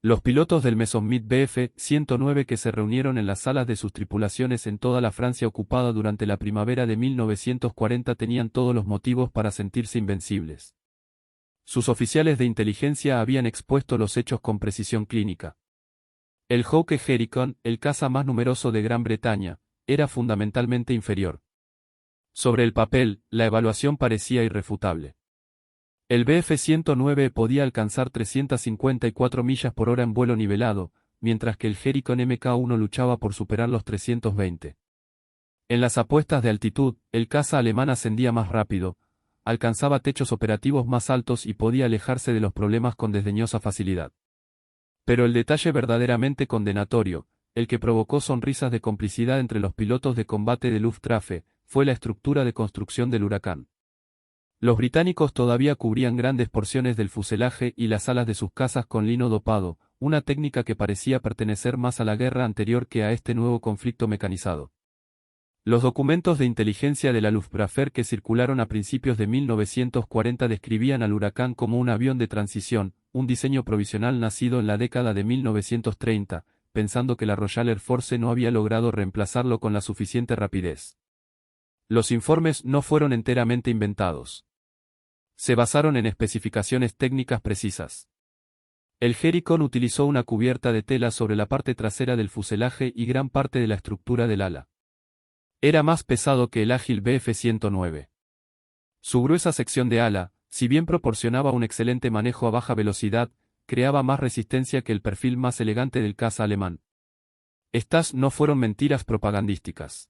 Los pilotos del Messerschmitt Bf-109 que se reunieron en las salas de sus tripulaciones en toda la Francia ocupada durante la primavera de 1940 tenían todos los motivos para sentirse invencibles. Sus oficiales de inteligencia habían expuesto los hechos con precisión clínica. El Hawke Hericon, el caza más numeroso de Gran Bretaña, era fundamentalmente inferior. Sobre el papel, la evaluación parecía irrefutable. El Bf-109 podía alcanzar 354 millas por hora en vuelo nivelado, mientras que el Hericon Mk1 luchaba por superar los 320. En las apuestas de altitud, el caza alemán ascendía más rápido, alcanzaba techos operativos más altos y podía alejarse de los problemas con desdeñosa facilidad. Pero el detalle verdaderamente condenatorio, el que provocó sonrisas de complicidad entre los pilotos de combate de Luftwaffe, fue la estructura de construcción del Huracán. Los británicos todavía cubrían grandes porciones del fuselaje y las alas de sus cazas con lino dopado, una técnica que parecía pertenecer más a la guerra anterior que a este nuevo conflicto mecanizado. Los documentos de inteligencia de la Luftwaffe que circularon a principios de 1940 describían al Huracán como un avión de transición, un diseño provisional nacido en la década de 1930, pensando que la Royal Air Force no había logrado reemplazarlo con la suficiente rapidez. Los informes no fueron enteramente inventados. Se basaron en especificaciones técnicas precisas. El Hericon utilizó una cubierta de tela sobre la parte trasera del fuselaje y gran parte de la estructura del ala. Era más pesado que el ágil Bf-109. Su gruesa sección de ala, si bien proporcionaba un excelente manejo a baja velocidad, creaba más resistencia que el perfil más elegante del caza alemán. Estas no fueron mentiras propagandísticas.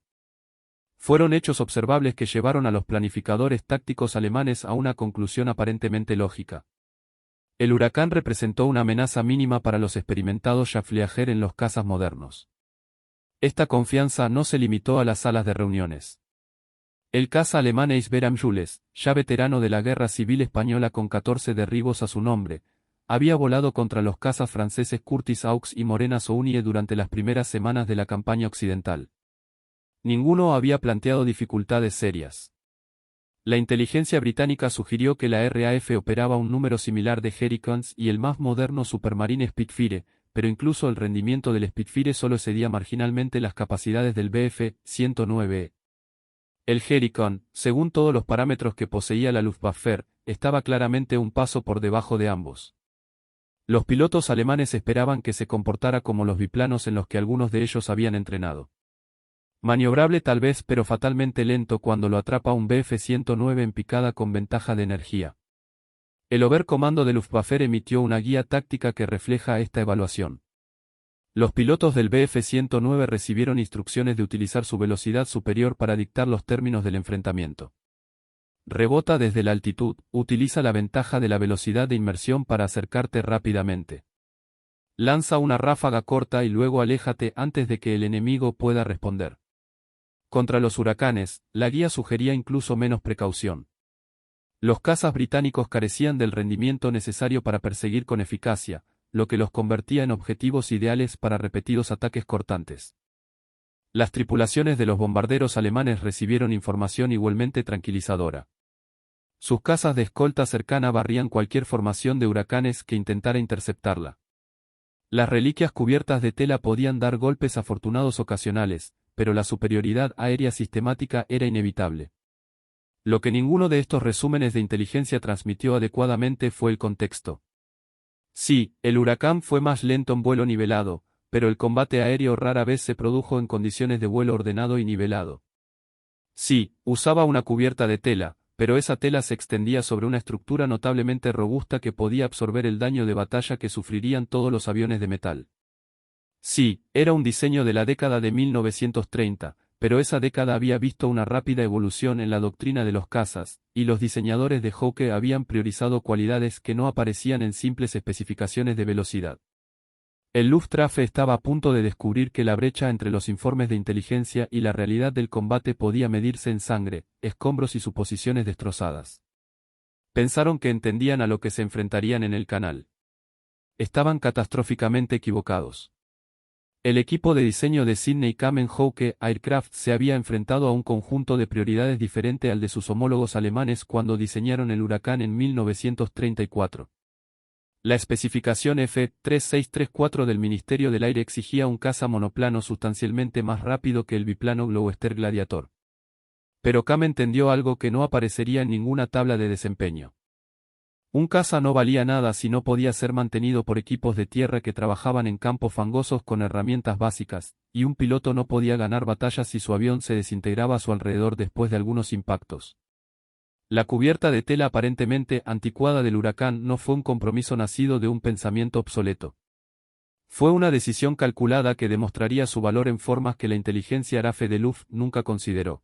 Fueron hechos observables que llevaron a los planificadores tácticos alemanes a una conclusión aparentemente lógica. El Huracán representó una amenaza mínima para los experimentados Jaffleager en los cazas modernos. Esta confianza no se limitó a las salas de reuniones. El caza alemán Eisberam Jules, ya veterano de la Guerra Civil Española con 14 derribos a su nombre, había volado contra los cazas franceses Curtis Hawks y Morena Sounie durante las primeras semanas de la campaña occidental. Ninguno había planteado dificultades serias. La inteligencia británica sugirió que la RAF operaba un número similar de Hericons y el más moderno Supermarine Spitfire, pero incluso el rendimiento del Spitfire solo excedía marginalmente las capacidades del Bf-109. El Hericon, según todos los parámetros que poseía la Luftwaffe, estaba claramente un paso por debajo de ambos. Los pilotos alemanes esperaban que se comportara como los biplanos en los que algunos de ellos habían entrenado. Maniobrable tal vez pero fatalmente lento cuando lo atrapa un Bf-109 en picada con ventaja de energía. El Oberkommando de Luftwaffe emitió una guía táctica que refleja esta evaluación. Los pilotos del Bf-109 recibieron instrucciones de utilizar su velocidad superior para dictar los términos del enfrentamiento. Rebota desde la altitud, utiliza la ventaja de la velocidad de inmersión para acercarte rápidamente. Lanza una ráfaga corta y luego aléjate antes de que el enemigo pueda responder. Contra los huracanes, la guía sugería incluso menos precaución. Los cazas británicos carecían del rendimiento necesario para perseguir con eficacia, lo que los convertía en objetivos ideales para repetidos ataques cortantes. Las tripulaciones de los bombarderos alemanes recibieron información igualmente tranquilizadora. Sus cazas de escolta cercana barrían cualquier formación de huracanes que intentara interceptarla. Las reliquias cubiertas de tela podían dar golpes afortunados ocasionales, pero la superioridad aérea sistemática era inevitable. Lo que ninguno de estos resúmenes de inteligencia transmitió adecuadamente fue el contexto. Sí, el Huracán fue más lento en vuelo nivelado, pero el combate aéreo rara vez se produjo en condiciones de vuelo ordenado y nivelado. Sí, usaba una cubierta de tela, pero esa tela se extendía sobre una estructura notablemente robusta que podía absorber el daño de batalla que sufrirían todos los aviones de metal. Sí, era un diseño de la década de 1930, pero esa década había visto una rápida evolución en la doctrina de los cazas, y los diseñadores de Hawke habían priorizado cualidades que no aparecían en simples especificaciones de velocidad. El Luftwaffe estaba a punto de descubrir que la brecha entre los informes de inteligencia y la realidad del combate podía medirse en sangre, escombros y suposiciones destrozadas. Pensaron que entendían a lo que se enfrentarían en el canal. Estaban catastróficamente equivocados. El equipo de diseño de Sidney Kamen Hawke Aircraft se había enfrentado a un conjunto de prioridades diferente al de sus homólogos alemanes cuando diseñaron el Huracán en 1934. La especificación F-3634 del Ministerio del Aire exigía un caza monoplano sustancialmente más rápido que el biplano Gloster Gladiator. Pero Cam entendió algo que no aparecería en ninguna tabla de desempeño. Un caza no valía nada si no podía ser mantenido por equipos de tierra que trabajaban en campos fangosos con herramientas básicas, y un piloto no podía ganar batallas si su avión se desintegraba a su alrededor después de algunos impactos. La cubierta de tela aparentemente anticuada del Huracán no fue un compromiso nacido de un pensamiento obsoleto. Fue una decisión calculada que demostraría su valor en formas que la inteligencia Arafe de Luft nunca consideró.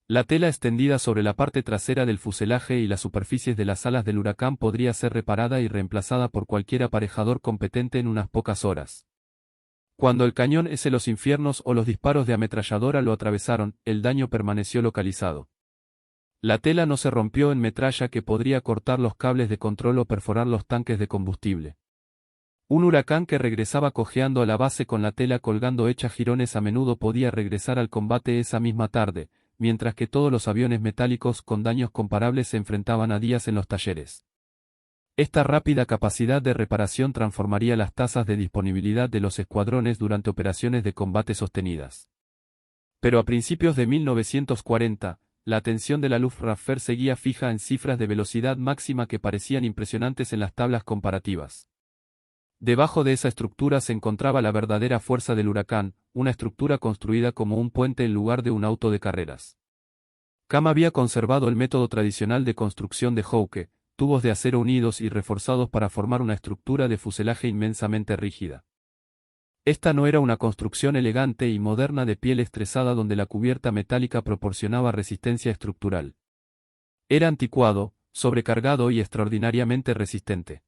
La tela extendida sobre la parte trasera del fuselaje y las superficies de las alas del Huracán podría ser reparada y reemplazada por cualquier aparejador competente en unas pocas horas. Cuando el cañón S los infiernos o los disparos de ametralladora lo atravesaron, el daño permaneció localizado. La tela no se rompió en metralla que podría cortar los cables de control o perforar los tanques de combustible. Un Huracán que regresaba cojeando a la base con la tela colgando hecha jirones a menudo podía regresar al combate esa misma tarde, mientras que todos los aviones metálicos con daños comparables se enfrentaban a días en los talleres. Esta rápida capacidad de reparación transformaría las tasas de disponibilidad de los escuadrones durante operaciones de combate sostenidas. Pero a principios de 1940, la atención de la Luftwaffe seguía fija en cifras de velocidad máxima que parecían impresionantes en las tablas comparativas. Debajo de esa estructura se encontraba la verdadera fuerza del Huracán, una estructura construida como un puente en lugar de un auto de carreras. Cam había conservado el método tradicional de construcción de Hawke, tubos de acero unidos y reforzados para formar una estructura de fuselaje inmensamente rígida. Esta no era una construcción elegante y moderna de piel estresada donde la cubierta metálica proporcionaba resistencia estructural. Era anticuado, sobrecargado y extraordinariamente resistente.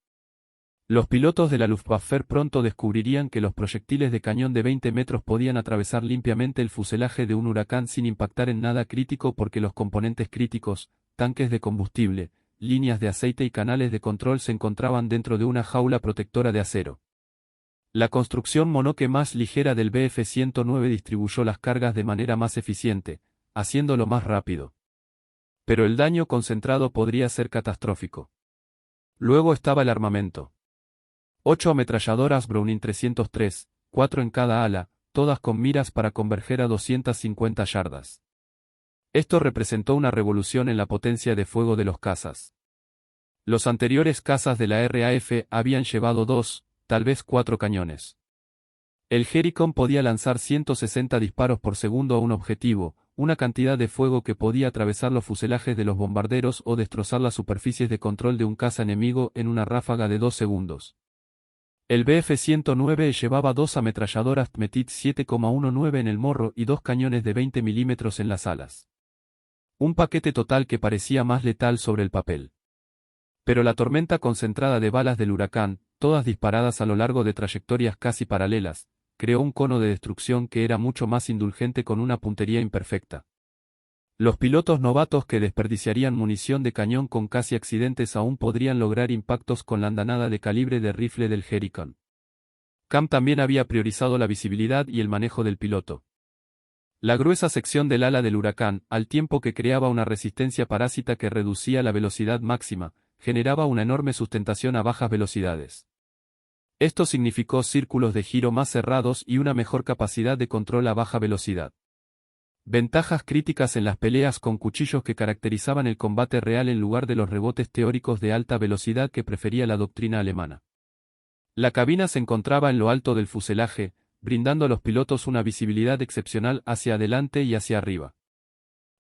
Los pilotos de la Luftwaffe pronto descubrirían que los proyectiles de cañón de 20 metros podían atravesar limpiamente el fuselaje de un Huracán sin impactar en nada crítico porque los componentes críticos, tanques de combustible, líneas de aceite y canales de control se encontraban dentro de una jaula protectora de acero. La construcción monoque más ligera del Bf-109 distribuyó las cargas de manera más eficiente, haciéndolo más rápido. Pero el daño concentrado podría ser catastrófico. Luego estaba el armamento. 8 ametralladoras Browning 303, 4 en cada ala, todas con miras para converger a 250 yardas. Esto representó una revolución en la potencia de fuego de los cazas. Los anteriores cazas de la RAF habían llevado 2, tal vez 4 cañones. El Hericon podía lanzar 160 disparos por segundo a un objetivo, una cantidad de fuego que podía atravesar los fuselajes de los bombarderos o destrozar las superficies de control de un caza enemigo en una ráfaga de 2 segundos. El Bf-109 llevaba 2 ametralladoras Metit 7,19 en el morro y 2 cañones de 20 milímetros en las alas. Un paquete total que parecía más letal sobre el papel. Pero la tormenta concentrada de balas del Huracán, todas disparadas a lo largo de trayectorias casi paralelas, creó un cono de destrucción que era mucho más indulgente con una puntería imperfecta. Los pilotos novatos que desperdiciarían munición de cañón con casi accidentes aún podrían lograr impactos con la andanada de calibre de rifle del Hericon. Cam también había priorizado la visibilidad y el manejo del piloto. La gruesa sección del ala del Huracán, al tiempo que creaba una resistencia parásita que reducía la velocidad máxima, generaba una enorme sustentación a bajas velocidades. Esto significó círculos de giro más cerrados y una mejor capacidad de control a baja velocidad. Ventajas críticas en las peleas con cuchillos que caracterizaban el combate real en lugar de los rebotes teóricos de alta velocidad que prefería la doctrina alemana. La cabina se encontraba en lo alto del fuselaje, brindando a los pilotos una visibilidad excepcional hacia adelante y hacia arriba.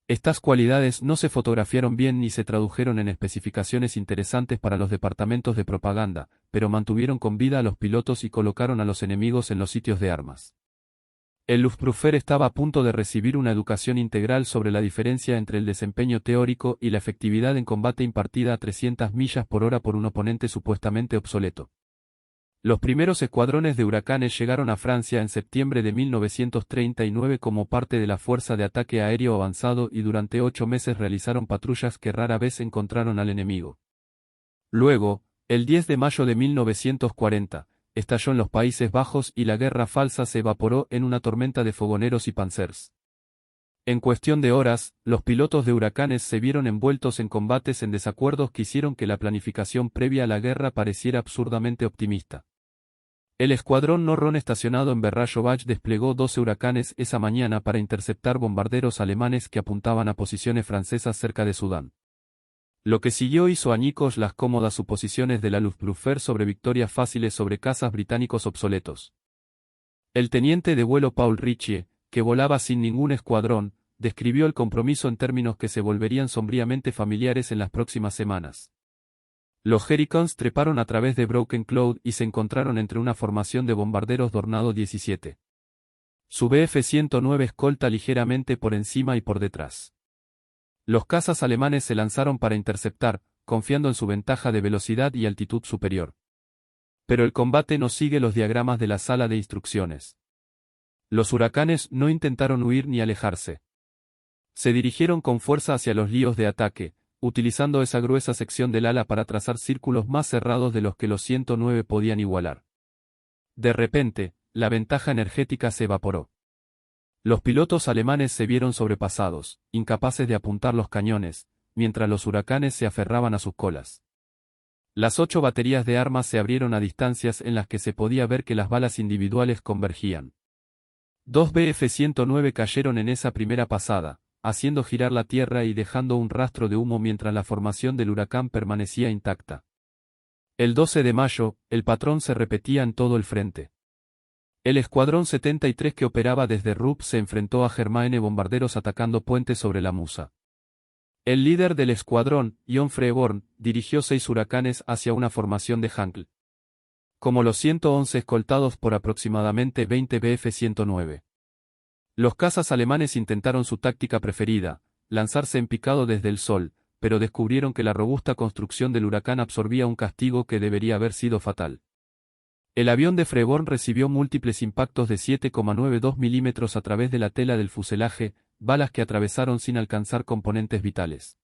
Estas cualidades no se fotografiaron bien ni se tradujeron en especificaciones interesantes para los departamentos de propaganda, pero mantuvieron con vida a los pilotos y colocaron a los enemigos en los sitios de armas. El Luftwaffe estaba a punto de recibir una educación integral sobre la diferencia entre el desempeño teórico y la efectividad en combate impartida a 300 millas por hora por un oponente supuestamente obsoleto. Los primeros escuadrones de Huracanes llegaron a Francia en septiembre de 1939 como parte de la Fuerza de Ataque Aéreo Avanzado y durante 8 meses realizaron patrullas que rara vez encontraron al enemigo. Luego, el 10 de mayo de 1940, estalló en los Países Bajos y la guerra falsa se evaporó en una tormenta de fogoneros y panzers. En cuestión de horas, los pilotos de Huracanes se vieron envueltos en combates en desacuerdos que hicieron que la planificación previa a la guerra pareciera absurdamente optimista. El escuadrón Norron estacionado en Berrajo-Bach desplegó 12 Huracanes esa mañana para interceptar bombarderos alemanes que apuntaban a posiciones francesas cerca de Sudán. Lo que siguió hizo añicos las cómodas suposiciones de la Luftwaffe sobre victorias fáciles sobre cazas británicos obsoletos. El teniente de vuelo Paul Ritchie, que volaba sin ningún escuadrón, describió el compromiso en términos que se volverían sombríamente familiares en las próximas semanas. Los Hurricanes treparon a través de Broken Cloud y se encontraron entre una formación de bombarderos Tornado 17. Su Bf-109 escolta ligeramente por encima y por detrás. Los cazas alemanes se lanzaron para interceptar, confiando en su ventaja de velocidad y altitud superior. Pero el combate no sigue los diagramas de la sala de instrucciones. Los Huracanes no intentaron huir ni alejarse. Se dirigieron con fuerza hacia los líos de ataque, utilizando esa gruesa sección del ala para trazar círculos más cerrados de los que los 109 podían igualar. De repente, la ventaja energética se evaporó. Los pilotos alemanes se vieron sobrepasados, incapaces de apuntar los cañones, mientras los Huracanes se aferraban a sus colas. Las 8 baterías de armas se abrieron a distancias en las que se podía ver que las balas individuales convergían. 2 Bf-109 cayeron en esa primera pasada, haciendo girar la tierra y dejando un rastro de humo mientras la formación del huracán permanecía intacta. El 12 de mayo, el patrón se repetía en todo el frente. El escuadrón 73 que operaba desde Rupp se enfrentó a Germaine bombarderos atacando puentes sobre la Musa. El líder del escuadrón, John Freeborn, dirigió 6 huracanes hacia una formación de Hankl. Como los 111 escoltados por aproximadamente 20 Bf-109. Los cazas alemanes intentaron su táctica preferida, lanzarse en picado desde el sol, pero descubrieron que la robusta construcción del huracán absorbía un castigo que debería haber sido fatal. El avión de Freeborn recibió múltiples impactos de 7,92 milímetros a través de la tela del fuselaje, balas que atravesaron sin alcanzar componentes vitales.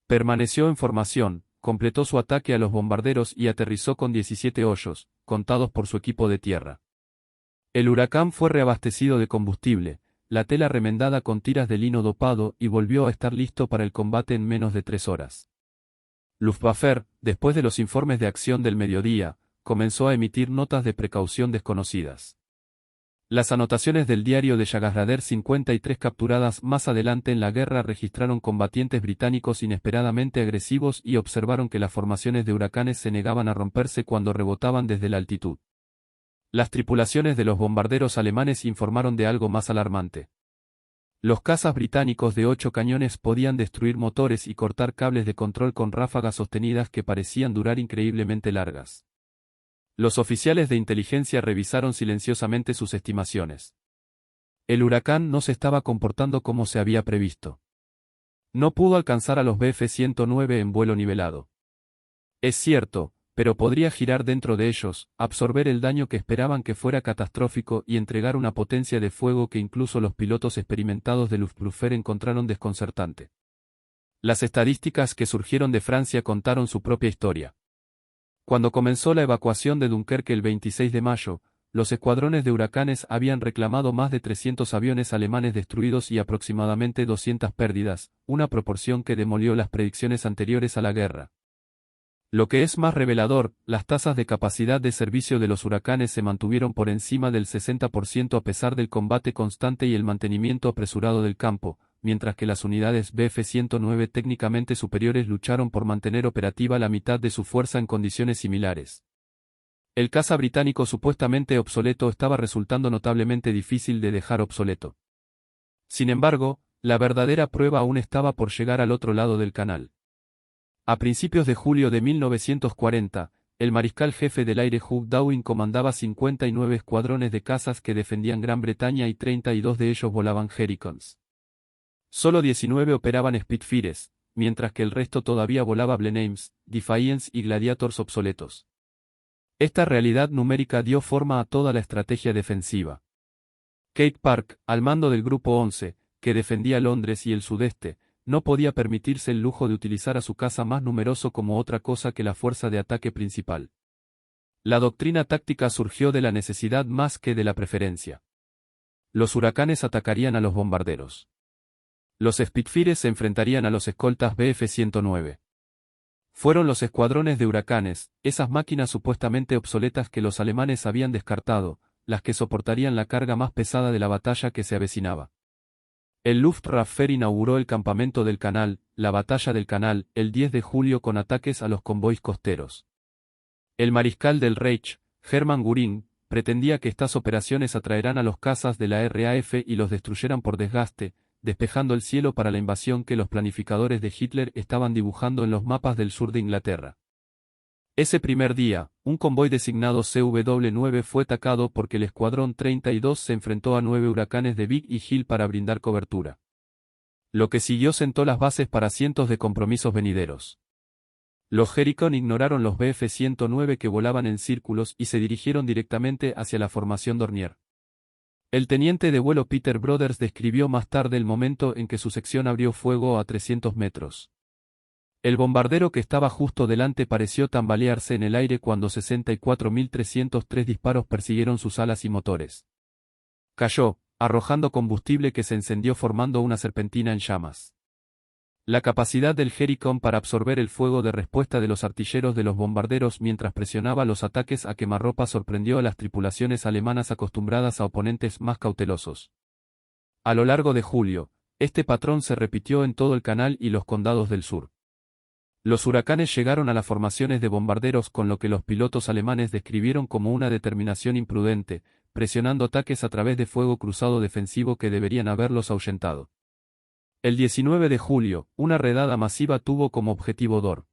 Permaneció en formación, completó su ataque a los bombarderos y aterrizó con 17 hoyos, contados por su equipo de tierra. El huracán fue reabastecido de combustible, la tela remendada con tiras de lino dopado y volvió a estar listo para el combate en menos de 3 horas. Luftwaffe, después de los informes de acción del mediodía, comenzó a emitir notas de precaución desconocidas. Las anotaciones del diario de Jagdschwader 53 capturadas más adelante en la guerra registraron combatientes británicos inesperadamente agresivos y observaron que las formaciones de huracanes se negaban a romperse cuando rebotaban desde la altitud. Las tripulaciones de los bombarderos alemanes informaron de algo más alarmante. Los cazas británicos de 8 cañones podían destruir motores y cortar cables de control con ráfagas sostenidas que parecían durar increíblemente largas. Los oficiales de inteligencia revisaron silenciosamente sus estimaciones. El huracán no se estaba comportando como se había previsto. No pudo alcanzar a los Bf-109 en vuelo nivelado. Es cierto, pero podría girar dentro de ellos, absorber el daño que esperaban que fuera catastrófico y entregar una potencia de fuego que incluso los pilotos experimentados de Luftwaffe encontraron desconcertante. Las estadísticas que surgieron de Francia contaron su propia historia. Cuando comenzó la evacuación de Dunkerque el 26 de mayo, los escuadrones de huracanes habían reclamado más de 300 aviones alemanes destruidos y aproximadamente 200 pérdidas, una proporción que demolió las predicciones anteriores a la guerra. Lo que es más revelador, las tasas de capacidad de servicio de los huracanes se mantuvieron por encima del 60% a pesar del combate constante y el mantenimiento apresurado del campo, mientras que las unidades Bf-109 técnicamente superiores lucharon por mantener operativa la mitad de su fuerza en condiciones similares. El caza británico supuestamente obsoleto estaba resultando notablemente difícil de dejar obsoleto. Sin embargo, la verdadera prueba aún estaba por llegar al otro lado del canal. A principios de julio de 1940, el mariscal jefe del aire Hugh Downing comandaba 59 escuadrones de cazas que defendían Gran Bretaña y 32 de ellos volaban Hurricanes. Solo 19 operaban Spitfires, mientras que el resto todavía volaba Blenheims, Defiance y Gladiators obsoletos. Esta realidad numérica dio forma a toda la estrategia defensiva. Kate Park, al mando del Grupo 11, que defendía Londres y el sudeste, no podía permitirse el lujo de utilizar a su caza más numeroso como otra cosa que la fuerza de ataque principal. La doctrina táctica surgió de la necesidad más que de la preferencia. Los huracanes atacarían a los bombarderos. Los Spitfires se enfrentarían a los escoltas Bf-109. Fueron los escuadrones de Huracanes, esas máquinas supuestamente obsoletas que los alemanes habían descartado, las que soportarían la carga más pesada de la batalla que se avecinaba. El Luftwaffe inauguró el campamento del Canal, la Batalla del Canal, el 10 de julio con ataques a los convoys costeros. El mariscal del Reich, Hermann Göring, pretendía que estas operaciones atraerán a los cazas de la RAF y los destruyeran por desgaste, despejando el cielo para la invasión que los planificadores de Hitler estaban dibujando en los mapas del sur de Inglaterra. Ese primer día, un convoy designado CW-9 fue atacado porque el Escuadrón 32 se enfrentó a 9 huracanes de Big y Hill para brindar cobertura. Lo que siguió sentó las bases para cientos de compromisos venideros. Los Hurricane ignoraron los Bf-109 que volaban en círculos y se dirigieron directamente hacia la formación Dornier. El teniente de vuelo Peter Brothers describió más tarde el momento en que su sección abrió fuego a 300 metros. El bombardero que estaba justo delante pareció tambalearse en el aire cuando 64.303 disparos persiguieron sus alas y motores. Cayó, arrojando combustible que se encendió formando una serpentina en llamas. La capacidad del Hurricane para absorber el fuego de respuesta de los artilleros de los bombarderos mientras presionaba los ataques a quemarropa sorprendió a las tripulaciones alemanas acostumbradas a oponentes más cautelosos. A lo largo de julio, este patrón se repitió en todo el canal y los condados del sur. Los huracanes llegaron a las formaciones de bombarderos con lo que los pilotos alemanes describieron como una determinación imprudente, presionando ataques a través de fuego cruzado defensivo que deberían haberlos ahuyentado. El 19 de julio, una redada masiva tuvo como objetivo Dor.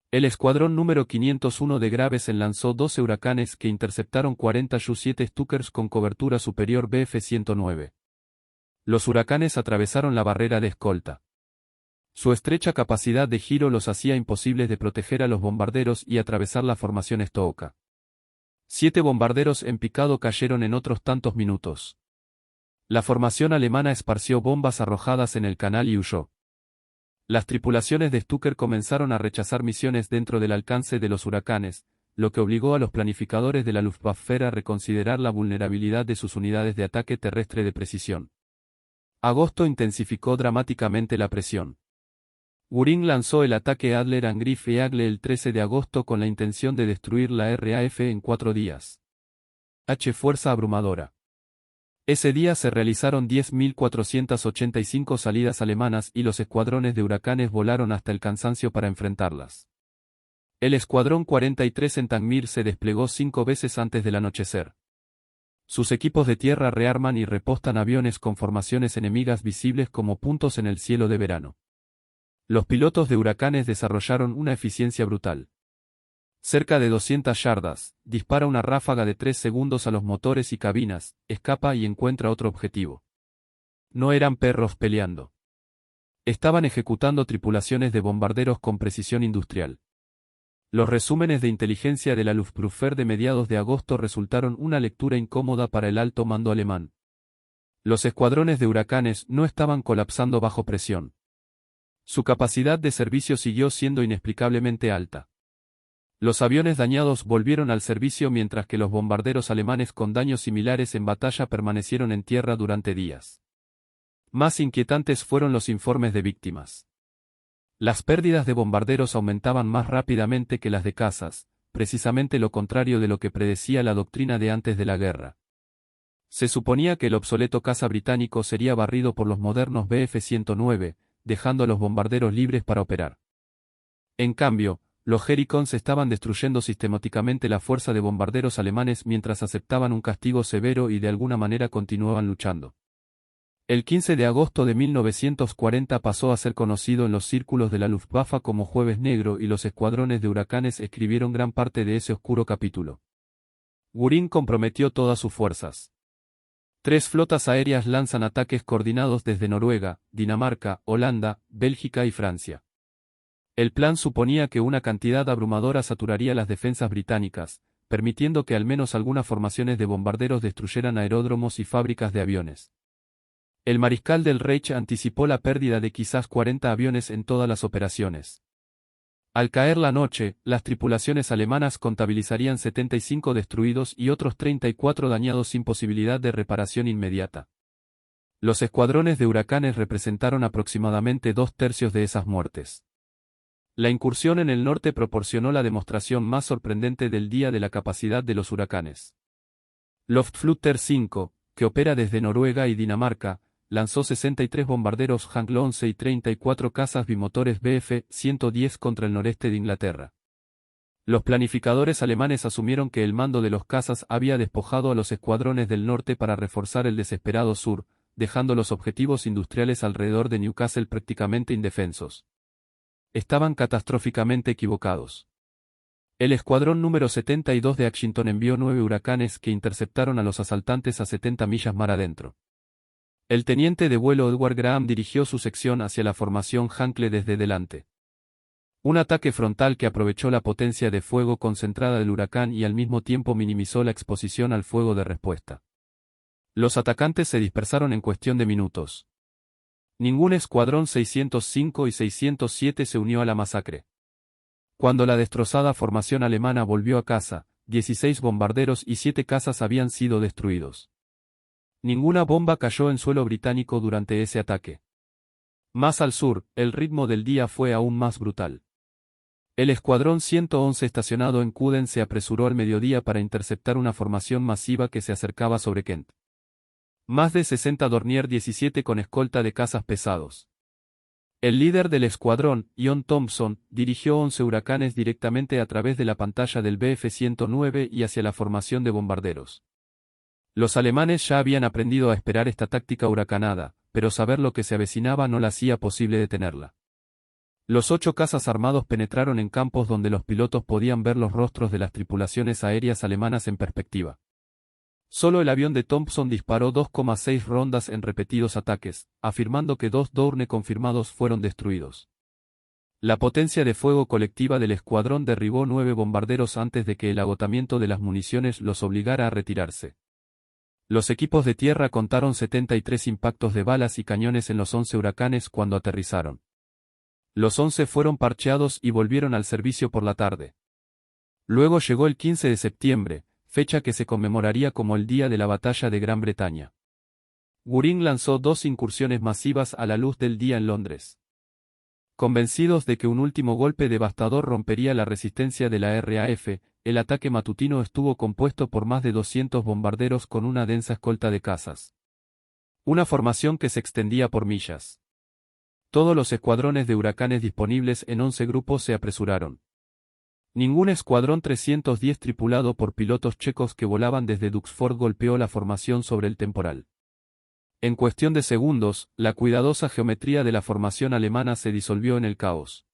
El escuadrón número 501 de Gravesen lanzó 12 huracanes que interceptaron 40 Ju-7 Stuckers con cobertura superior Bf-109. Los huracanes atravesaron la barrera de escolta. Su estrecha capacidad de giro los hacía imposibles de proteger a los bombarderos y atravesar la formación Stooka. 7 bombarderos en picado cayeron en otros tantos minutos. La formación alemana esparció bombas arrojadas en el canal y huyó. Las tripulaciones de Stucker comenzaron a rechazar misiones dentro del alcance de los huracanes, lo que obligó a los planificadores de la Luftwaffe a reconsiderar la vulnerabilidad de sus unidades de ataque terrestre de precisión. Agosto intensificó dramáticamente la presión. Göring lanzó el ataque Adler-Angriff Eagle el 13 de agosto con la intención de destruir la RAF en 4 días. Fuerza abrumadora. Ese día se realizaron 10.485 salidas alemanas y los escuadrones de huracanes volaron hasta el cansancio para enfrentarlas. El escuadrón 43 en Tangmir se desplegó 5 veces antes del anochecer. Sus equipos de tierra rearman y repostan aviones con formaciones enemigas visibles como puntos en el cielo de verano. Los pilotos de huracanes desarrollaron una eficiencia brutal. Cerca de 200 yardas, dispara una ráfaga de 3 segundos a los motores y cabinas, escapa y encuentra otro objetivo. No eran perros peleando. Estaban ejecutando tripulaciones de bombarderos con precisión industrial. Los resúmenes de inteligencia de la Luftwaffe de mediados de agosto resultaron una lectura incómoda para el alto mando alemán. Los escuadrones de huracanes no estaban colapsando bajo presión. Su capacidad de servicio siguió siendo inexplicablemente alta. Los aviones dañados volvieron al servicio mientras que los bombarderos alemanes con daños similares en batalla permanecieron en tierra durante días. Más inquietantes fueron los informes de víctimas. Las pérdidas de bombarderos aumentaban más rápidamente que las de cazas, precisamente lo contrario de lo que predecía la doctrina de antes de la guerra. Se suponía que el obsoleto caza británico sería barrido por los modernos Bf-109, dejando a los bombarderos libres para operar. En cambio, los Hurricanes estaban destruyendo sistemáticamente la fuerza de bombarderos alemanes mientras aceptaban un castigo severo y de alguna manera continuaban luchando. El 15 de agosto de 1940 pasó a ser conocido en los círculos de la Luftwaffe como Jueves Negro y los escuadrones de huracanes escribieron gran parte de ese oscuro capítulo. Göring comprometió todas sus fuerzas. 3 flotas aéreas lanzan ataques coordinados desde Noruega, Dinamarca, Holanda, Bélgica y Francia. El plan suponía que una cantidad abrumadora saturaría las defensas británicas, permitiendo que al menos algunas formaciones de bombarderos destruyeran aeródromos y fábricas de aviones. El mariscal del Reich anticipó la pérdida de quizás 40 aviones en todas las operaciones. Al caer la noche, las tripulaciones alemanas contabilizarían 75 destruidos y otros 34 dañados sin posibilidad de reparación inmediata. Los escuadrones de huracanes representaron aproximadamente 2/3 de esas muertes. La incursión en el norte proporcionó la demostración más sorprendente del día de la capacidad de los huracanes. Luftflotte 5, que opera desde Noruega y Dinamarca, lanzó 63 bombarderos Hank 11 y 34 cazas bimotores Bf-110 contra el noreste de Inglaterra. Los planificadores alemanes asumieron que el mando de los cazas había despojado a los escuadrones del norte para reforzar el desesperado sur, dejando los objetivos industriales alrededor de Newcastle prácticamente indefensos. Estaban catastróficamente equivocados. El escuadrón número 72 de Ashington envió 9 huracanes que interceptaron a los asaltantes a 70 millas mar adentro. El teniente de vuelo Edward Graham dirigió su sección hacia la formación Hankley desde delante. Un ataque frontal que aprovechó la potencia de fuego concentrada del huracán y al mismo tiempo minimizó la exposición al fuego de respuesta. Los atacantes se dispersaron en cuestión de minutos. Ningún escuadrón 605 y 607 se unió a la masacre. Cuando la destrozada formación alemana volvió a casa, 16 bombarderos y 7 cazas habían sido destruidos. Ninguna bomba cayó en suelo británico durante ese ataque. Más al sur, el ritmo del día fue aún más brutal. El escuadrón 111 estacionado en Cuden se apresuró al mediodía para interceptar una formación masiva que se acercaba sobre Kent. Más de 60 Dornier 17 con escolta de cazas pesados. El líder del escuadrón, John Thompson, dirigió 11 huracanes directamente a través de la pantalla del Bf-109 y hacia la formación de bombarderos. Los alemanes ya habían aprendido a esperar esta táctica huracanada, pero saber lo que se avecinaba no la hacía posible detenerla. Los 8 cazas armados penetraron en campos donde los pilotos podían ver los rostros de las tripulaciones aéreas alemanas en perspectiva. Solo el avión de Thompson disparó 2,6 rondas en repetidos ataques, afirmando que 2 Dourne confirmados fueron destruidos. La potencia de fuego colectiva del escuadrón derribó 9 bombarderos antes de que el agotamiento de las municiones los obligara a retirarse. Los equipos de tierra contaron 73 impactos de balas y cañones en los 11 huracanes cuando aterrizaron. Los 11 fueron parcheados y volvieron al servicio por la tarde. Luego llegó el 15 de septiembre, fecha que se conmemoraría como el Día de la Batalla de Gran Bretaña. Goring lanzó 2 incursiones masivas a la luz del día en Londres. Convencidos de que un último golpe devastador rompería la resistencia de la RAF, el ataque matutino estuvo compuesto por más de 200 bombarderos con una densa escolta de cazas. Una formación que se extendía por millas. Todos los escuadrones de huracanes disponibles en 11 grupos se apresuraron. Ningún escuadrón 310 tripulado por pilotos checos que volaban desde Duxford golpeó la formación sobre el temporal. En cuestión de segundos, la cuidadosa geometría de la formación alemana se disolvió en el caos.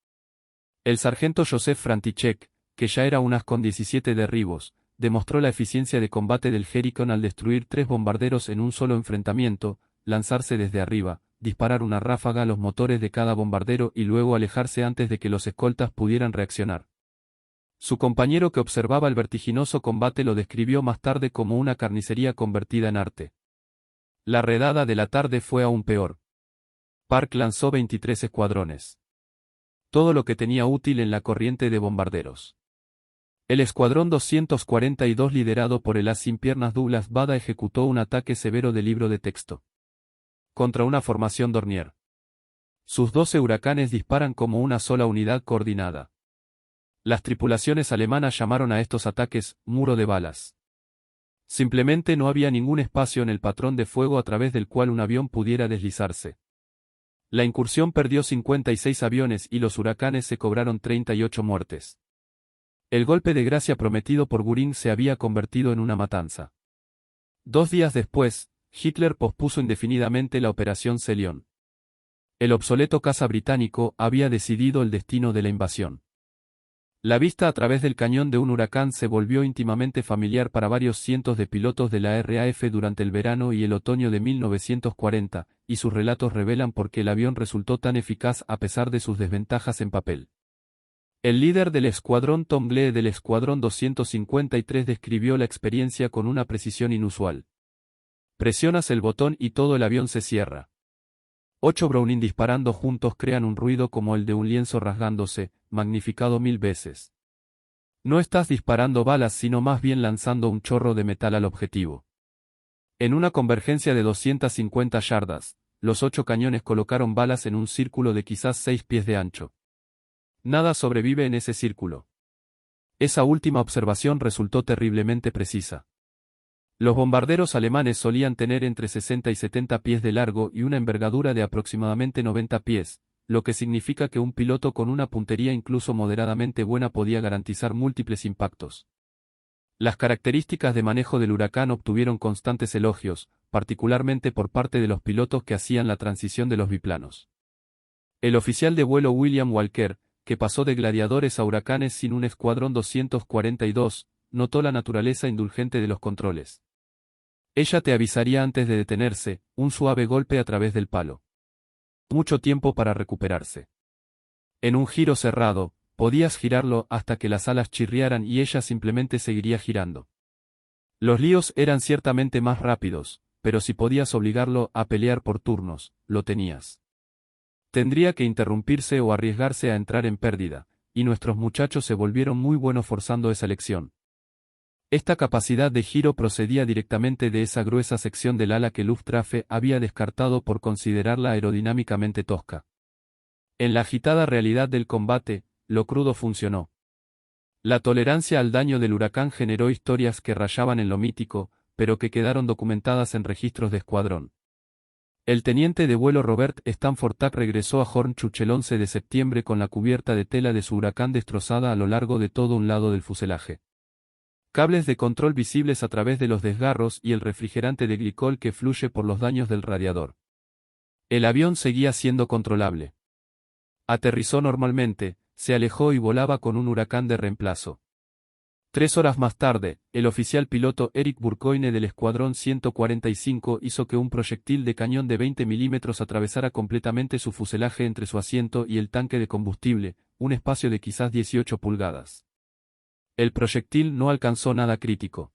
El sargento Joseph František, que ya era un as con 17 derribos, demostró la eficiencia de combate del Hurricane al destruir 3 bombarderos en un solo enfrentamiento, lanzarse desde arriba, disparar una ráfaga a los motores de cada bombardero y luego alejarse antes de que los escoltas pudieran reaccionar. Su compañero que observaba el vertiginoso combate lo describió más tarde como una carnicería convertida en arte. La redada de la tarde fue aún peor. Park lanzó 23 escuadrones. Todo lo que tenía útil en la corriente de bombarderos. El escuadrón 242 liderado por el as sin piernas Douglas Bader ejecutó un ataque severo de libro de texto. Contra una formación Dornier. Sus 12 huracanes disparan como una sola unidad coordinada. Las tripulaciones alemanas llamaron a estos ataques «muro de balas». Simplemente no había ningún espacio en el patrón de fuego a través del cual un avión pudiera deslizarse. La incursión perdió 56 aviones y los huracanes se cobraron 38 muertes. El golpe de gracia prometido por Goring se había convertido en una matanza. 2 días después, Hitler pospuso indefinidamente la Operación Celión. El obsoleto caza británico había decidido el destino de la invasión. La vista a través del cañón de un huracán se volvió íntimamente familiar para varios cientos de pilotos de la RAF durante el verano y el otoño de 1940, y sus relatos revelan por qué el avión resultó tan eficaz a pesar de sus desventajas en papel. El líder del escuadrón Tom Glee del escuadrón 253 describió la experiencia con una precisión inusual. Presionas el botón y todo el avión se cierra. 8 Browning disparando juntos crean un ruido como el de un lienzo rasgándose, magnificado 1000 veces. No estás disparando balas sino más bien lanzando un chorro de metal al objetivo. En una convergencia de 250 yardas, los 8 cañones colocaron balas en un círculo de quizás 6 pies de ancho. Nada sobrevive en ese círculo. Esa última observación resultó terriblemente precisa. Los bombarderos alemanes solían tener entre 60 y 70 pies de largo y una envergadura de aproximadamente 90 pies, lo que significa que un piloto con una puntería incluso moderadamente buena podía garantizar múltiples impactos. Las características de manejo del Huracán obtuvieron constantes elogios, particularmente por parte de los pilotos que hacían la transición de los biplanos. El oficial de vuelo William Walker, que pasó de gladiadores a huracanes sin un escuadrón 242, notó la naturaleza indulgente de los controles. Ella te avisaría antes de detenerse, un suave golpe a través del palo. Mucho tiempo para recuperarse. En un giro cerrado, podías girarlo hasta que las alas chirriaran y ella simplemente seguiría girando. Los líos eran ciertamente más rápidos, pero si podías obligarlo a pelear por turnos, lo tenías. Tendría que interrumpirse o arriesgarse a entrar en pérdida, y nuestros muchachos se volvieron muy buenos forzando esa lección. Esta capacidad de giro procedía directamente de esa gruesa sección del ala que Luftwaffe había descartado por considerarla aerodinámicamente tosca. En la agitada realidad del combate, lo crudo funcionó. La tolerancia al daño del Huracán generó historias que rayaban en lo mítico, pero que quedaron documentadas en registros de escuadrón. El teniente de vuelo Robert Stanford regresó a Hornchurch el 11 de septiembre con la cubierta de tela de su Huracán destrozada a lo largo de todo un lado del fuselaje. Cables de control visibles a través de los desgarros y el refrigerante de glicol que fluye por los daños del radiador. El avión seguía siendo controlable. Aterrizó normalmente, se alejó y volaba con un Huracán de reemplazo. 3 horas más tarde, el oficial piloto Eric Burgoyne del Escuadrón 145 hizo que un proyectil de cañón de 20 milímetros atravesara completamente su fuselaje entre su asiento y el tanque de combustible, un espacio de quizás 18 pulgadas. El proyectil no alcanzó nada crítico.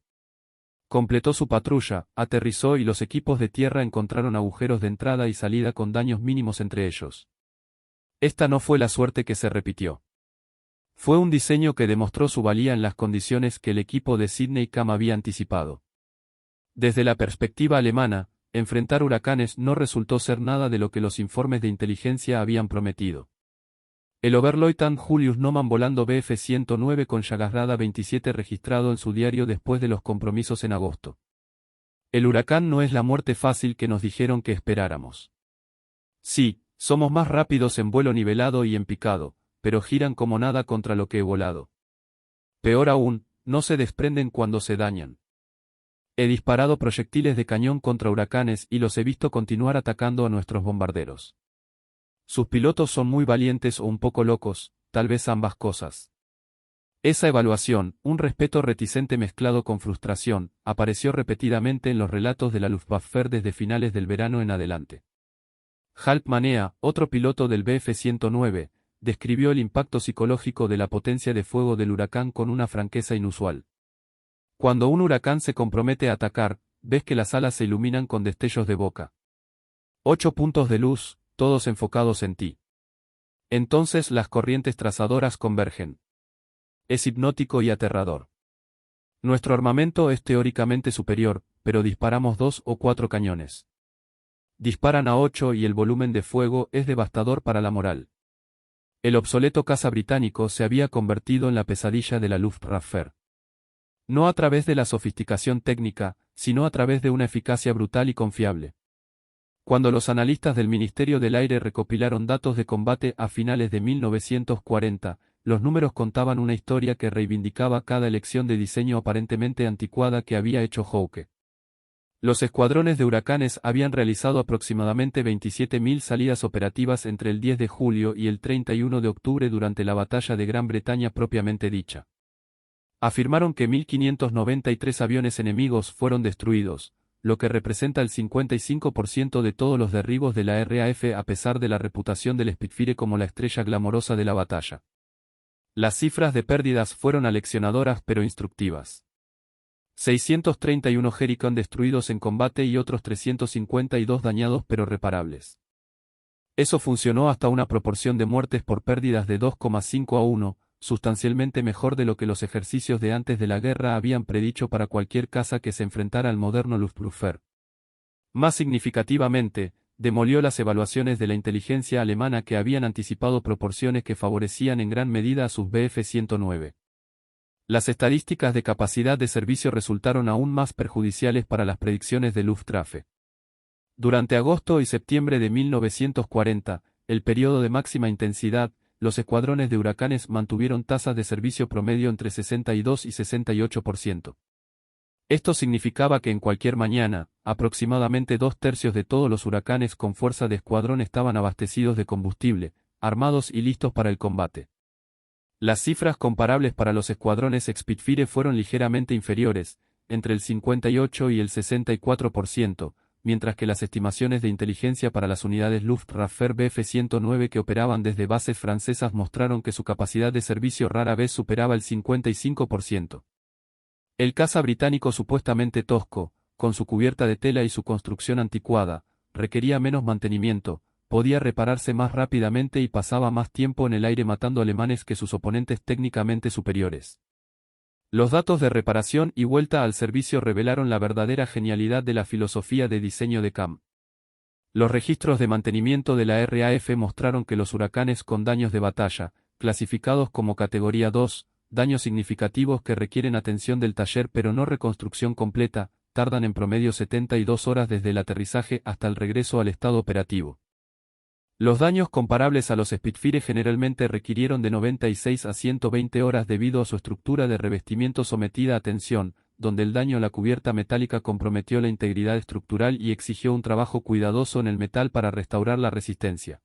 Completó su patrulla, aterrizó y los equipos de tierra encontraron agujeros de entrada y salida con daños mínimos entre ellos. Esta no fue la suerte que se repitió. Fue un diseño que demostró su valía en las condiciones que el equipo de Sidney Cam había anticipado. Desde la perspectiva alemana, enfrentar huracanes no resultó ser nada de lo que los informes de inteligencia habían prometido. El Oberleutnant Julius Naumann volando Bf-109 con Jagdgrad 27 registrado en su diario después de los compromisos en agosto. El huracán no es la muerte fácil que nos dijeron que esperáramos. Sí, somos más rápidos en vuelo nivelado y en picado, pero giran como nada contra lo que he volado. Peor aún, no se desprenden cuando se dañan. He disparado proyectiles de cañón contra huracanes y los he visto continuar atacando a nuestros bombarderos. Sus pilotos son muy valientes o un poco locos, tal vez ambas cosas. Esa evaluación, un respeto reticente mezclado con frustración, apareció repetidamente en los relatos de la Luftwaffe desde finales del verano en adelante. Halp Manea, otro piloto del Bf-109, describió el impacto psicológico de la potencia de fuego del huracán con una franqueza inusual. Cuando un huracán se compromete a atacar, ves que las alas se iluminan con destellos de boca. 8 puntos de luz, todos enfocados en ti. Entonces las corrientes trazadoras convergen. Es hipnótico y aterrador. Nuestro armamento es teóricamente superior, pero disparamos 2 o 4 cañones. Disparan a 8 y el volumen de fuego es devastador para la moral. El obsoleto caza británico se había convertido en la pesadilla de la Luftwaffe. No a través de la sofisticación técnica, sino a través de una eficacia brutal y confiable. Cuando los analistas del Ministerio del Aire recopilaron datos de combate a finales de 1940, los números contaban una historia que reivindicaba cada elección de diseño aparentemente anticuada que había hecho Hawke. Los escuadrones de huracanes habían realizado aproximadamente 27.000 salidas operativas entre el 10 de julio y el 31 de octubre durante la batalla de Gran Bretaña propiamente dicha. Afirmaron que 1.593 aviones enemigos fueron destruidos, lo que representa el 55% de todos los derribos de la RAF a pesar de la reputación del Spitfire como la estrella glamorosa de la batalla. Las cifras de pérdidas fueron aleccionadoras pero instructivas. 631 Hurricane destruidos en combate y otros 352 dañados pero reparables. Eso funcionó hasta una proporción de muertes por pérdidas de 2,5 a 1, sustancialmente mejor de lo que los ejercicios de antes de la guerra habían predicho para cualquier caza que se enfrentara al moderno Luftwaffe. Más significativamente, demolió las evaluaciones de la inteligencia alemana que habían anticipado proporciones que favorecían en gran medida a sus Bf-109. Las estadísticas de capacidad de servicio resultaron aún más perjudiciales para las predicciones de Luftwaffe. Durante agosto y septiembre de 1940, el periodo de máxima intensidad, los escuadrones de huracanes mantuvieron tasas de servicio promedio entre 62 y 68%. Esto significaba que en cualquier mañana, aproximadamente 2/3 de todos los huracanes con fuerza de escuadrón estaban abastecidos de combustible, armados y listos para el combate. Las cifras comparables para los escuadrones Spitfire fueron ligeramente inferiores, entre el 58 y el 64%, mientras que las estimaciones de inteligencia para las unidades Luftwaffe Bf-109 que operaban desde bases francesas mostraron que su capacidad de servicio rara vez superaba el 55%. El caza británico supuestamente tosco, con su cubierta de tela y su construcción anticuada, requería menos mantenimiento, podía repararse más rápidamente y pasaba más tiempo en el aire matando alemanes que sus oponentes técnicamente superiores. Los datos de reparación y vuelta al servicio revelaron la verdadera genialidad de la filosofía de diseño de Kamm. Los registros de mantenimiento de la RAF mostraron que los huracanes con daños de batalla, clasificados como categoría 2, daños significativos que requieren atención del taller pero no reconstrucción completa, tardan en promedio 72 horas desde el aterrizaje hasta el regreso al estado operativo. Los daños comparables a los Spitfire generalmente requirieron de 96 a 120 horas debido a su estructura de revestimiento sometida a tensión, donde el daño a la cubierta metálica comprometió la integridad estructural y exigió un trabajo cuidadoso en el metal para restaurar la resistencia.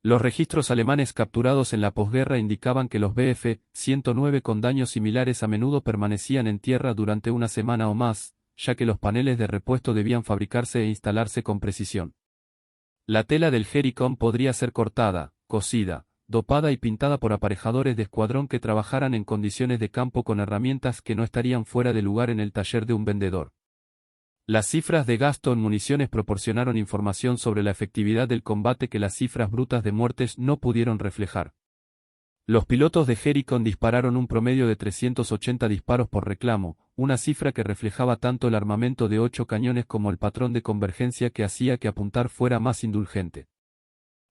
Los registros alemanes capturados en la posguerra indicaban que los Bf-109 con daños similares a menudo permanecían en tierra durante una semana o más, ya que los paneles de repuesto debían fabricarse e instalarse con precisión. La tela del Hericon podría ser cortada, cosida, dopada y pintada por aparejadores de escuadrón que trabajaran en condiciones de campo con herramientas que no estarían fuera de lugar en el taller de un vendedor. Las cifras de gasto en municiones proporcionaron información sobre la efectividad del combate que las cifras brutas de muertes no pudieron reflejar. Los pilotos de Hericon dispararon un promedio de 380 disparos por reclamo, una cifra que reflejaba tanto el armamento de 8 cañones como el patrón de convergencia que hacía que apuntar fuera más indulgente.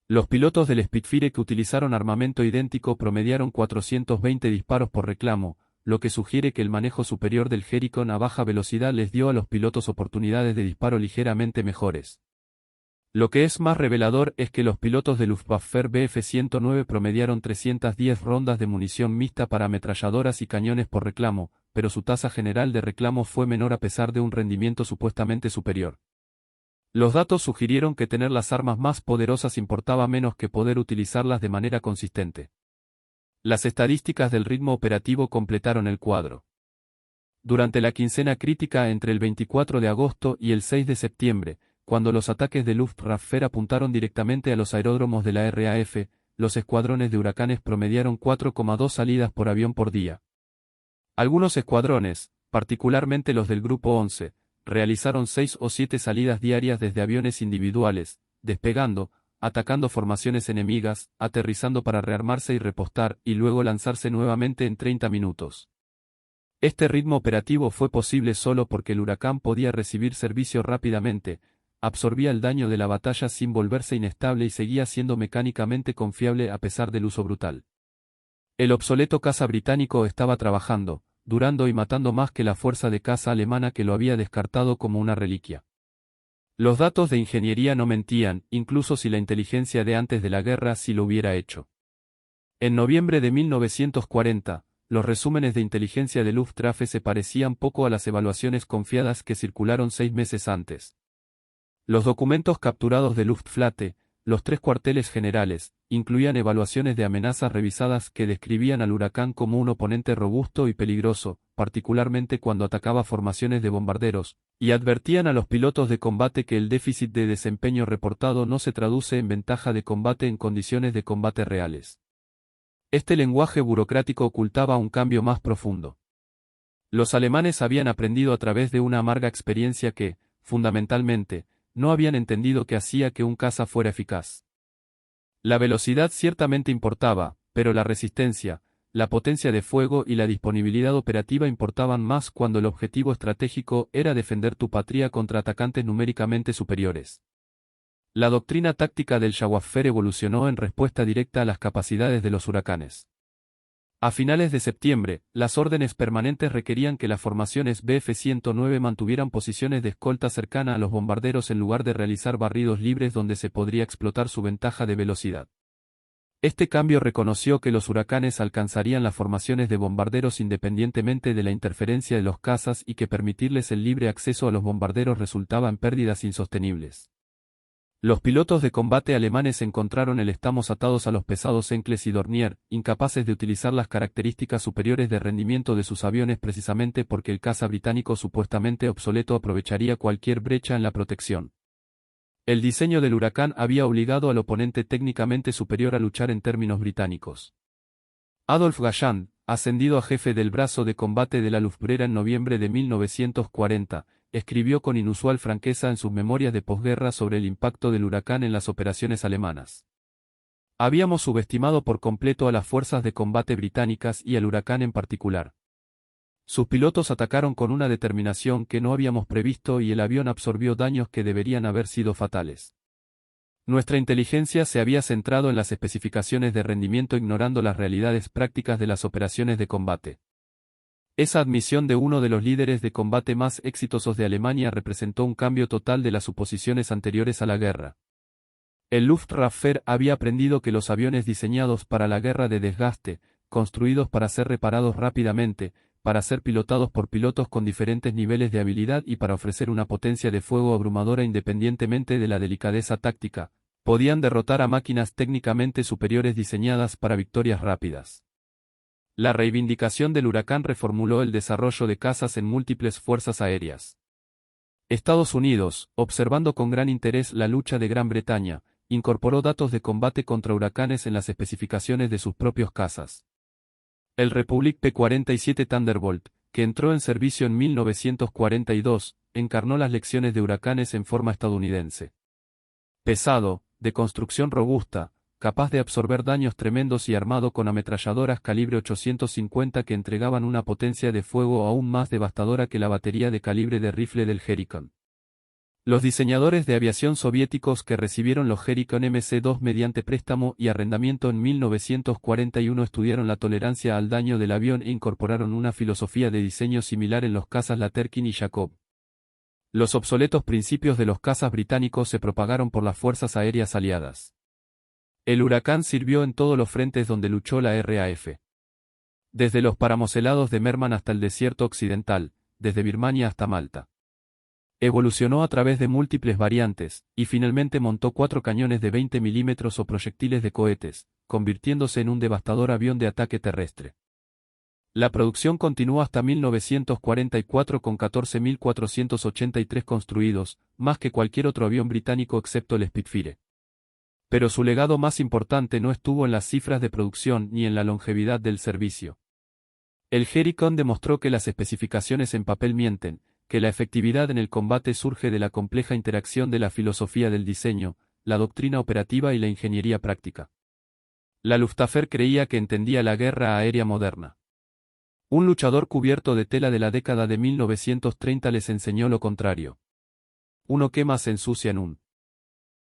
Los pilotos del Spitfire que utilizaron armamento idéntico promediaron 420 disparos por reclamo, lo que sugiere que el manejo superior del Hericon a baja velocidad les dio a los pilotos oportunidades de disparo ligeramente mejores. Lo que es más revelador es que los pilotos de Luftwaffe Bf-109 promediaron 310 rondas de munición mixta para ametralladoras y cañones por reclamo, pero su tasa general de reclamo fue menor a pesar de un rendimiento supuestamente superior. Los datos sugirieron que tener las armas más poderosas importaba menos que poder utilizarlas de manera consistente. Las estadísticas del ritmo operativo completaron el cuadro. Durante la quincena crítica entre el 24 de agosto y el 6 de septiembre, cuando los ataques de Luftwaffe apuntaron directamente a los aeródromos de la RAF, los escuadrones de huracanes promediaron 4,2 salidas por avión por día. Algunos escuadrones, particularmente los del Grupo 11, realizaron 6 o 7 salidas diarias desde aviones individuales, despegando, atacando formaciones enemigas, aterrizando para rearmarse y repostar, y luego lanzarse nuevamente en 30 minutos. Este ritmo operativo fue posible solo porque el huracán podía recibir servicio rápidamente, absorbía el daño de la batalla sin volverse inestable y seguía siendo mecánicamente confiable a pesar del uso brutal. El obsoleto caza británico estaba trabajando, durando y matando más que la fuerza de caza alemana que lo había descartado como una reliquia. Los datos de ingeniería no mentían, incluso si la inteligencia de antes de la guerra sí lo hubiera hecho. En noviembre de 1940, los resúmenes de inteligencia de Luftwaffe se parecían poco a las evaluaciones confiadas que circularon 6 meses antes. Los documentos capturados de Luftwaffe, los 3 cuarteles generales, incluían evaluaciones de amenazas revisadas que describían al huracán como un oponente robusto y peligroso, particularmente cuando atacaba formaciones de bombarderos, y advertían a los pilotos de combate que el déficit de desempeño reportado no se traduce en ventaja de combate en condiciones de combate reales. Este lenguaje burocrático ocultaba un cambio más profundo. Los alemanes habían aprendido a través de una amarga experiencia que, fundamentalmente, no habían entendido que hacía que un caza fuera eficaz. La velocidad ciertamente importaba, pero la resistencia, la potencia de fuego y la disponibilidad operativa importaban más cuando el objetivo estratégico era defender tu patria contra atacantes numéricamente superiores. La doctrina táctica del Shawaffer evolucionó en respuesta directa a las capacidades de los huracanes. A finales de septiembre, las órdenes permanentes requerían que las formaciones Bf-109 mantuvieran posiciones de escolta cercana a los bombarderos en lugar de realizar barridos libres donde se podría explotar su ventaja de velocidad. Este cambio reconoció que los huracanes alcanzarían las formaciones de bombarderos independientemente de la interferencia de los cazas y que permitirles el libre acceso a los bombarderos resultaba en pérdidas insostenibles. Los pilotos de combate alemanes encontraron el estamos atados a los pesados Encles y Dornier, incapaces de utilizar las características superiores de rendimiento de sus aviones precisamente porque el caza británico supuestamente obsoleto aprovecharía cualquier brecha en la protección. El diseño del Huracán había obligado al oponente técnicamente superior a luchar en términos británicos. Adolf Galland, ascendido a jefe del brazo de combate de la Luftwaffe en noviembre de 1940, escribió con inusual franqueza en sus memorias de posguerra sobre el impacto del huracán en las operaciones alemanas. Habíamos subestimado por completo a las fuerzas de combate británicas y al huracán en particular. Sus pilotos atacaron con una determinación que no habíamos previsto y el avión absorbió daños que deberían haber sido fatales. Nuestra inteligencia se había centrado en las especificaciones de rendimiento ignorando las realidades prácticas de las operaciones de combate. Esa admisión de uno de los líderes de combate más exitosos de Alemania representó un cambio total de las suposiciones anteriores a la guerra. El Luftwaffe había aprendido que los aviones diseñados para la guerra de desgaste, construidos para ser reparados rápidamente, para ser pilotados por pilotos con diferentes niveles de habilidad y para ofrecer una potencia de fuego abrumadora independientemente de la delicadeza táctica, podían derrotar a máquinas técnicamente superiores diseñadas para victorias rápidas. La reivindicación del huracán reformuló el desarrollo de cazas en múltiples fuerzas aéreas. Estados Unidos, observando con gran interés la lucha de Gran Bretaña, incorporó datos de combate contra huracanes en las especificaciones de sus propios cazas. El Republic P-47 Thunderbolt, que entró en servicio en 1942, encarnó las lecciones de huracanes en forma estadounidense. Pesado, de construcción robusta, capaz de absorber daños tremendos y armado con ametralladoras calibre 850 que entregaban una potencia de fuego aún más devastadora que la batería de calibre de rifle del Hurricane. Los diseñadores de aviación soviéticos que recibieron los Hurricane MC-2 mediante préstamo y arrendamiento en 1941 estudiaron la tolerancia al daño del avión e incorporaron una filosofía de diseño similar en los cazas Laterkin y Jacob. Los obsoletos principios de los cazas británicos se propagaron por las fuerzas aéreas aliadas. El huracán sirvió en todos los frentes donde luchó la RAF. Desde los páramos helados de Merman hasta el desierto occidental, desde Birmania hasta Malta. Evolucionó a través de múltiples variantes, y finalmente montó 4 cañones de 20 milímetros o proyectiles de cohetes, convirtiéndose en un devastador avión de ataque terrestre. La producción continuó hasta 1944 con 14.483 construidos, más que cualquier otro avión británico excepto el Spitfire. Pero su legado más importante no estuvo en las cifras de producción ni en la longevidad del servicio. El Hurricane demostró que las especificaciones en papel mienten, que la efectividad en el combate surge de la compleja interacción de la filosofía del diseño, la doctrina operativa y la ingeniería práctica. La Luftwaffe creía que entendía la guerra aérea moderna. Un luchador cubierto de tela de la década de 1930 les enseñó lo contrario. Uno que más se ensucia en un